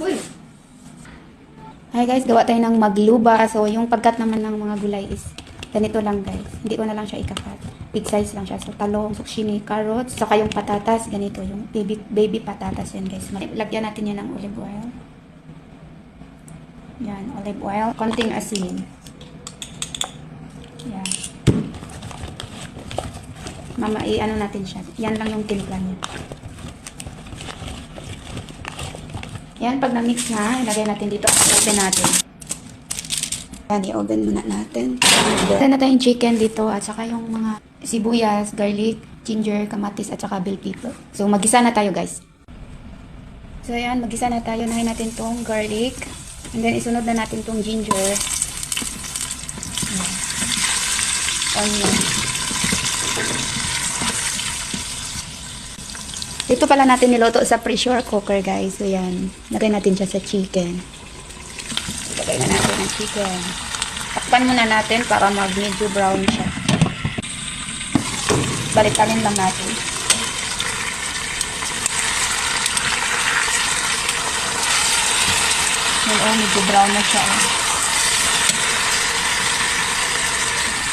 Uy! Hi guys, gawa tayo ng magluba. So, yung pagkat naman ng mga gulay is ganito lang guys. Hindi ko na lang siya ikakat. Big size lang siya. So, talong, zucchini, carrots, saka yung patatas, ganito. Yung baby patatas yan guys. Lagyan natin yan ng olive oil. Yan, olive oil. Konting asin. Yan. Mama, i-ano natin siya. Yan lang yung timpla niya. Yan, pag na-mix na, ilagay natin dito. Open natin. Yan, i-oven muna natin. Open na tayong chicken dito at saka yung mga sibuyas, garlic, ginger, kamatis at saka bell pepper. So, magisa na tayo guys. So, yan, magisa na tayo. Nahin natin tong garlic. And then, isunod na natin tong ginger. Onion. Ito pala natin niluto sa pressure cooker guys. So yan, lagay natin siya sa chicken. Lagay na natin ang chicken. Takpan muna natin para mag medyo brown siya. Balikalin lang natin. Yan medyo brown na siya.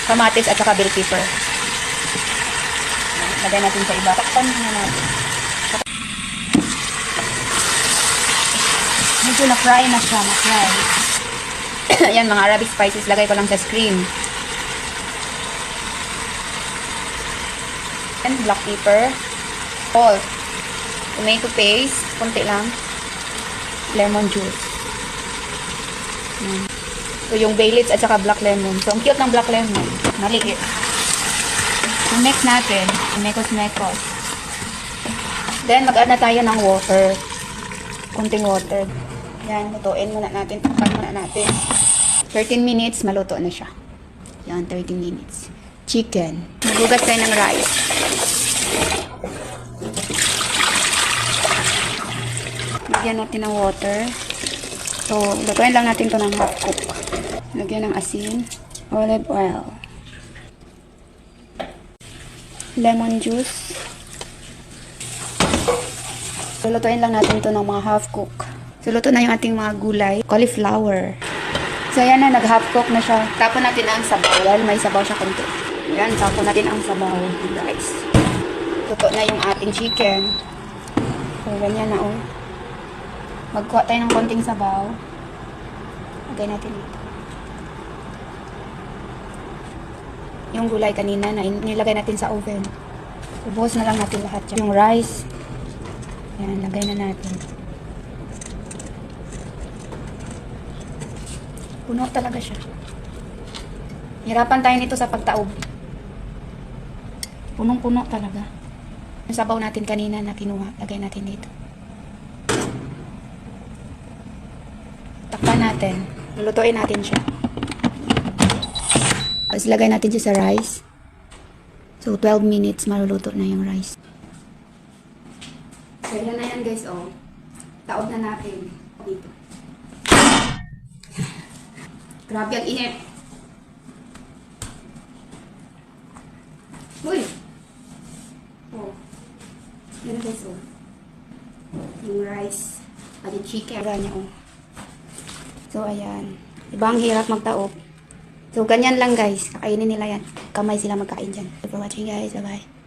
Kamatis at saka bell pepper. Lagay natin sa iba. Takpan muna natin. Medyo na-fry na siya, na-fry. Ayan, mga Arabic spices, lagay ko lang sa screen. And black pepper, salt, tomato paste, konti lang, lemon juice. So, yung bay leaves at saka black lemon. So, ang cute ng black lemon. Maliit. I-mix natin. Mekos-mekos. Then, mag-add na tayo ng water. Kunting water. Yan, lutuin muna natin. Takpan muna natin. 13 minutes, maluto na siya. Yan, 13 minutes. Chicken. Magugas tayo ng rice. Lagyan natin ng water. So, lutuin lang natin to ng half cook. Lagyan ng asin. Olive oil. Lemon juice. So, lutuin lang natin to ng mga half cook. So, luto na yung ating mga gulay. Cauliflower. So, ayan na. Nag-half cook na siya. Tapon natin ang sabaw. Dahil may sabaw siya konti. Ayan. Tapon natin ang sabaw. Guys. Luto na yung ating chicken. So, ganyan na oh. Magkuha tayo ng konting sabaw. Lagay natin dito. Yung gulay kanina na nilagay natin sa oven. Ubuhos na lang natin lahat. Yung rice. Ayan. Lagay na natin. Puno talaga siya. Hirapan tayo nito sa pagtaob. Punong-puno talaga. Yung sabaw natin kanina na kinuha, lagay natin dito. Takpan natin. Lulutuin natin siya. Tapos lagay natin siya sa rice. So, 12 minutes maluluto na yung rice. So, yan na yan guys, oh. Taob na natin. Dito. Grabe ang init. Uy! Oh. Yan guys, oh. Yung rice. At yung chicken. Niya, oh. So, ayan. Ibang hirap magtaob. So, ganyan lang guys. Kakainin nila yan. Kamay sila magkain dyan. Thank you for watching guys. Bye-bye.